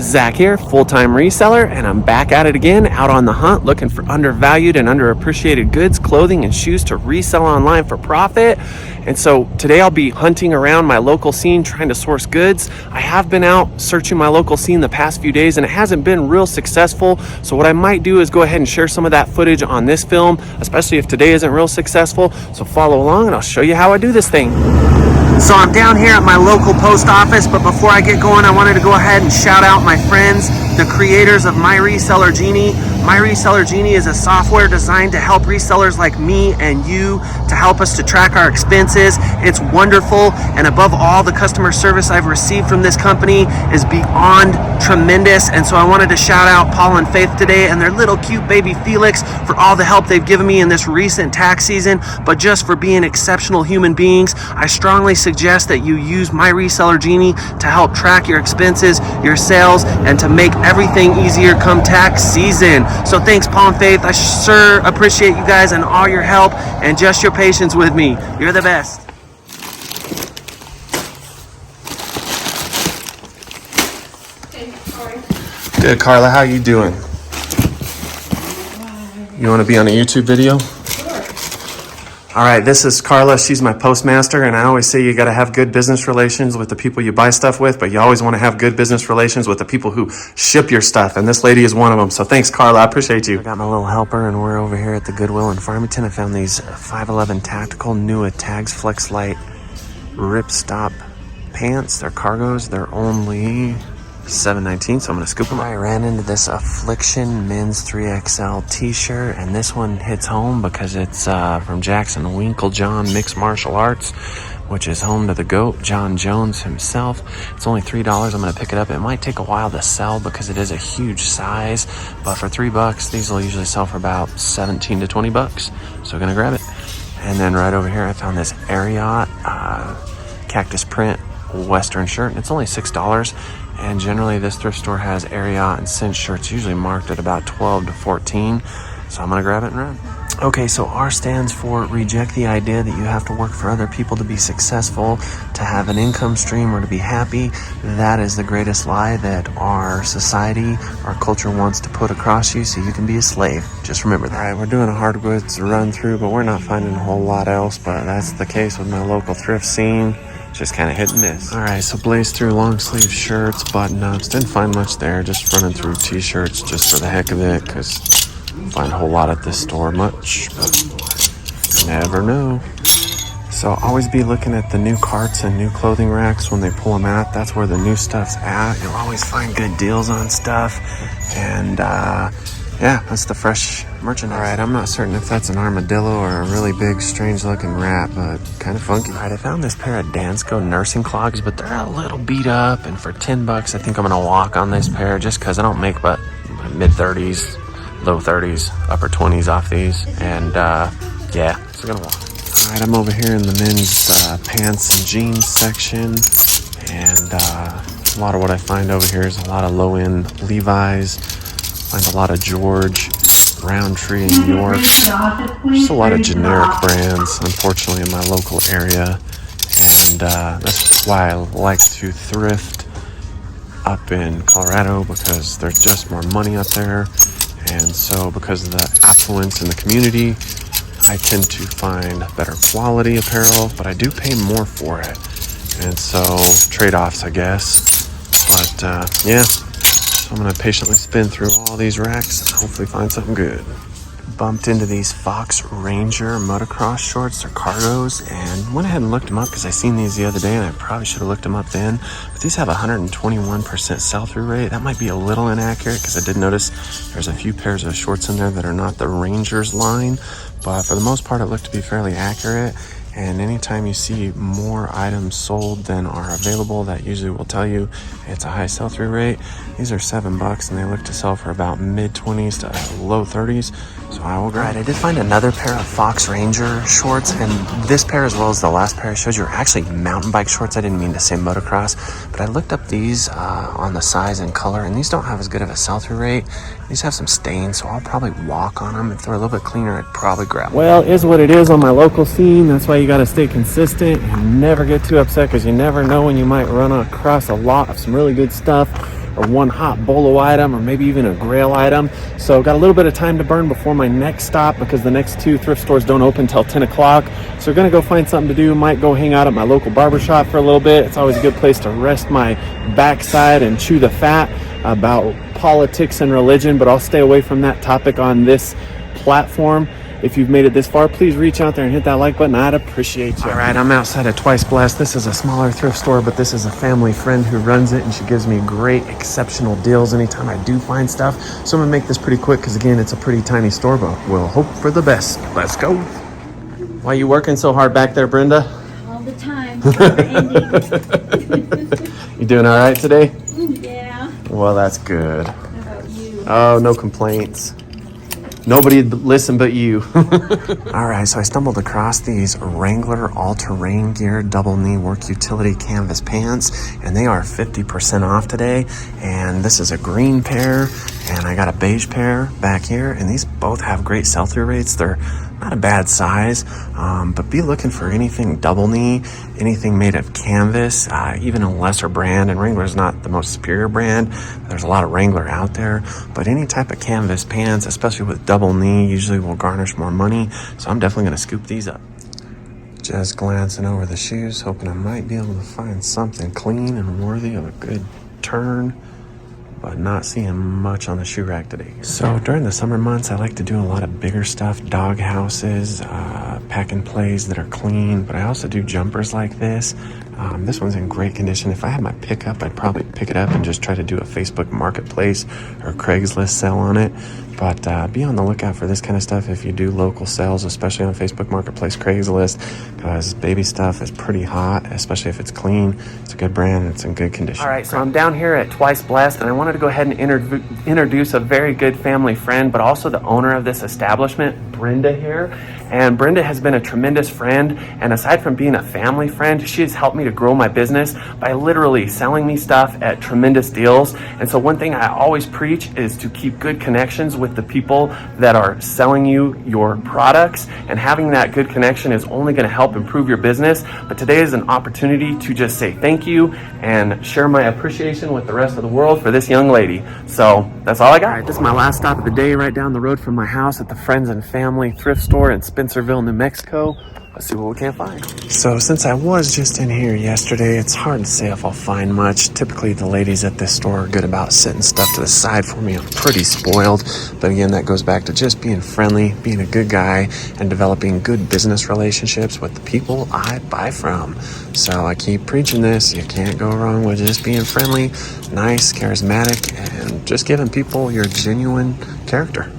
Zach here, full-time reseller, and I'm back at it again, out on the hunt, looking for undervalued and underappreciated goods, clothing, and shoes to resell online for profit. And so today I'll be hunting around my local scene, trying to source goods. I have been out searching my local scene the past few days, and it hasn't been real successful. So what I might do is go ahead and share some of that footage on this film, especially if today isn't real successful. So follow along and I'll show you how I do this thing. So I'm down here at my local post office, but before I get going, I wanted to go ahead and shout out my friends, the creators of My Reseller Genie. My Reseller Genie is a software designed to help resellers like me and you to help us to track our expenses. It's wonderful, and above all, the customer service I've received from this company is beyond tremendous. And so I wanted to shout out Paul and Faith today and their little cute baby Felix for all the help they've given me in this recent tax season, but just for being exceptional human beings. I strongly suggest that you use My Reseller Genie to help track your expenses, your sales, and to make everything easier come tax season. So thanks, Paul and Faith. I sure appreciate you guys and all your help and just your patience with me. You're the best. Good, Carla. How you doing? You want to be on a YouTube video? All right, this is Carla. She's my postmaster, and I always say you got to have good business relations with the people you buy stuff with, but you always want to have good business relations with the people who ship your stuff, and this lady is one of them. So thanks, Carla. I appreciate you. I got my little helper, and we're over here at the Goodwill in Farmington. I found these 511 Tactical Nua Tags Flex Light Ripstop pants. They're cargos. They're only $7.19, so I'm gonna scoop them. I ran into this Affliction men's 3XL t-shirt, and this one hits home because it's from Jackson Winklejohn Mixed Martial Arts, which is home to the GOAT, John Jones himself. It's only $3. I'm gonna pick it up. It might take a while to sell because it is a huge size, but for $3, these will usually sell for about 17 to 20 bucks. So I'm gonna grab it. And then right over here, I found this Ariat cactus print Western shirt, and it's only $6. And generally this thrift store has Ariat and cinch shirts, usually marked at about 12 to 14. So I'm gonna grab it and run. Okay, so R stands for reject the idea that you have to work for other people to be successful, to have an income stream, or to be happy. That is the greatest lie that our society, our culture wants to put across you so you can be a slave. Just remember that. All right, we're doing a hard goods run through, but we're not finding a whole lot else, but that's the case with my local thrift scene. Just kind of hit and miss. All right, so blaze through long sleeve shirts, button ups. Didn't find much there. Just running through t-shirts just for the heck of it, because find a whole lot at this store much, but never know. So always be looking at the new carts and new clothing racks when they pull them out. That's where the new stuff's at. You'll always find good deals on stuff, and yeah, that's the fresh merchandise. All right, I'm not certain if that's an armadillo or a really big, strange-looking rat, but kind of funky. All right, I found this pair of Dansko nursing clogs, but they're a little beat up, and for $10, I think I'm gonna walk on this pair just because I don't make but mid-30s, low 30s, upper 20s off these, and yeah, so I'm gonna walk. All right, I'm over here in the men's pants and jeans section, and a lot of what I find over here is a lot of low-end Levi's. Find a lot of George, Roundtree, and York. Just a lot of generic brands, unfortunately, in my local area. And that's why I like to thrift up in Colorado, because there's just more money up there. And so because of the affluence in the community, I tend to find better quality apparel, but I do pay more for it. And so trade-offs, I guess. But yeah. I'm gonna patiently spin through all these racks and hopefully find something good. Bumped into these Fox Ranger motocross shorts. They're cargos, and went ahead and looked them up because I seen these the other day and I probably should have looked them up then. But these have a 121% sell-through rate. That might be a little inaccurate because I did notice there's a few pairs of shorts in there that are not the Rangers line, but for the most part it looked to be fairly accurate. And anytime you see more items sold than are available, that usually will tell you it's a high sell-through rate. These are $7 and they look to sell for about mid-20s to low 30s. So I will grab. Right, I did find another pair of Fox Ranger shorts, and this pair as well as the last pair I showed you are actually mountain bike shorts. I didn't mean to say motocross, but I looked up these on the size and color, and these don't have as good of a sell-through rate. These have some stains, so I'll probably walk on them. If they're a little bit cleaner, I'd probably grab them. Well, is what it is on my local scene. That's why you got to stay consistent and never get too upset, because you never know when you might run across a lot of some really good stuff or one hot bolo item, or maybe even a grail item. So got a little bit of time to burn before my next stop, because the next 2 thrift stores don't open till 10 o'clock. So we're gonna go find something to do. Might go hang out at my local barbershop for a little bit. It's always a good place to rest my backside and chew the fat about politics and religion, but I'll stay away from that topic on this platform. If you've made it this far, please reach out there and hit that like button. I'd appreciate you. All right, I'm outside of Twice Blessed. This is a smaller thrift store, but this is a family friend who runs it, and she gives me great, exceptional deals anytime I do find stuff. So I'm gonna make this pretty quick, because again, it's a pretty tiny store, but we'll hope for the best. Let's go. Why are you working so hard back there, Brenda? All the time. You doing all right today? Yeah. Well, that's good. How about you? Oh, no complaints. Nobody'd listen but you. All right, so I stumbled across these Wrangler all-terrain gear double knee work utility canvas pants, and they are 50% off today. And this is a green pair, and I got a beige pair back here, and these both have great sell-through rates. They're not a bad size, but be looking for anything double knee, anything made of canvas, even a lesser brand. And Wrangler's not the most superior brand. There's a lot of Wrangler out there, but any type of canvas pants, especially with double knee, usually will garnish more money. So I'm definitely gonna scoop these up. Just glancing over the shoes, hoping I might be able to find something clean and worthy of a good turn, but not seeing much on the shoe rack today. So during the summer months, I like to do a lot of bigger stuff, dog houses, pack and plays that are clean, but I also do jumpers like this. This one's in great condition. If I had my pickup, I'd probably pick it up and just try to do a Facebook Marketplace or Craigslist sell on it. But be on the lookout for this kind of stuff if you do local sales, especially on Facebook Marketplace, Craigslist, because baby stuff is pretty hot, especially if it's clean. It's a good brand and it's in good condition. All right, so I'm down here at Twice Blessed, and I wanted to go ahead and introduce a very good family friend, but also the owner of this establishment, Brenda here. And Brenda has been a tremendous friend, and aside from being a family friend, she has helped me to grow my business by literally selling me stuff at tremendous deals. And so one thing I always preach is to keep good connections with the people that are selling you your products, and having that good connection is only going to help improve your business. But today is an opportunity to just say thank you and share my appreciation with the rest of the world for this young lady. So that's all I got. All right, this is my last stop of the day, right down the road from my house at the Friends and Family thrift store in Spencerville, New Mexico. Let's see what we can find. So since I was just in here yesterday, it's hard to say if I'll find much. Typically the ladies at this store are good about setting stuff to the side for me. I'm pretty spoiled, but again, that goes back to just being friendly, being a good guy, and developing good business relationships with the people I buy from. So I keep preaching this. You can't go wrong with just being friendly, nice, charismatic, and just giving people your genuine character.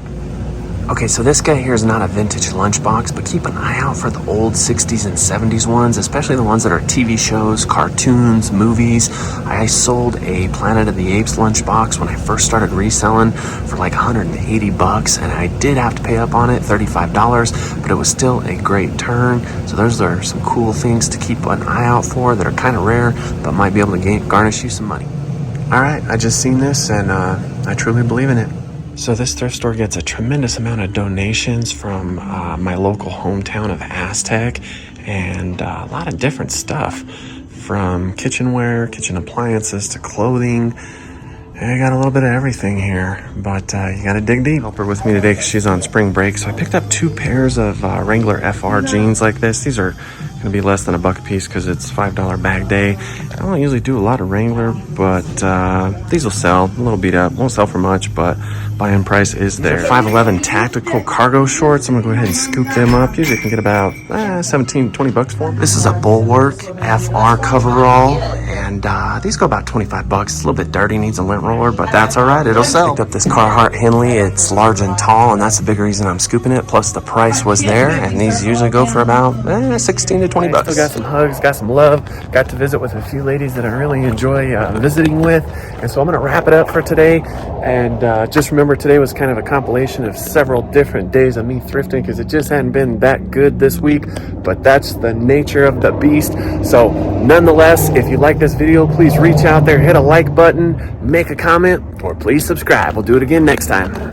Okay, so this guy here is not a vintage lunchbox, but keep an eye out for the old 60s and 70s ones, especially the ones that are TV shows, cartoons, movies. I sold a Planet of the Apes lunchbox when I first started reselling for like 180 bucks, and I did have to pay up on it, $35, but it was still a great turn. So those are some cool things to keep an eye out for that are kind of rare, but might be able to garnish you some money. All right, I just seen this, and I truly believe in it. So this thrift store gets a tremendous amount of donations from my local hometown of Aztec, and a lot of different stuff, from kitchenware, kitchen appliances, to clothing. I got a little bit of everything here, but you gotta dig deep. Help her with me today because she's on spring break. So I picked up 2 pairs of Wrangler FR jeans like this. These are gonna be less than $1 a piece because it's $5 bag day. I don't usually do a lot of Wrangler, but these will sell. A little beat up, won't sell for much, but buy-in price is there. 511 tactical cargo shorts. I'm gonna go ahead and scoop them up. Usually you can get about 17, 20 bucks for them. This is a Bulwark FR coverall, and these go about 25 bucks. It's a little bit dirty, needs a lint roller, but that's all right, it'll sell. Picked up this Carhartt Henley. It's large and tall, and that's the big reason I'm scooping it. Plus the price was there, and these usually go for about 16 to 20 bucks. Still got some hugs, got some love. Got to visit with a few ladies that I really enjoy visiting with, and so I'm gonna wrap it up for today. And just remember, today was kind of a compilation of several different days of me thrifting, because it just hadn't been that good this week, but that's the nature of the beast. So nonetheless, if you like this video, please reach out there, hit a like button, make a comment, or please subscribe. We'll do it again next time.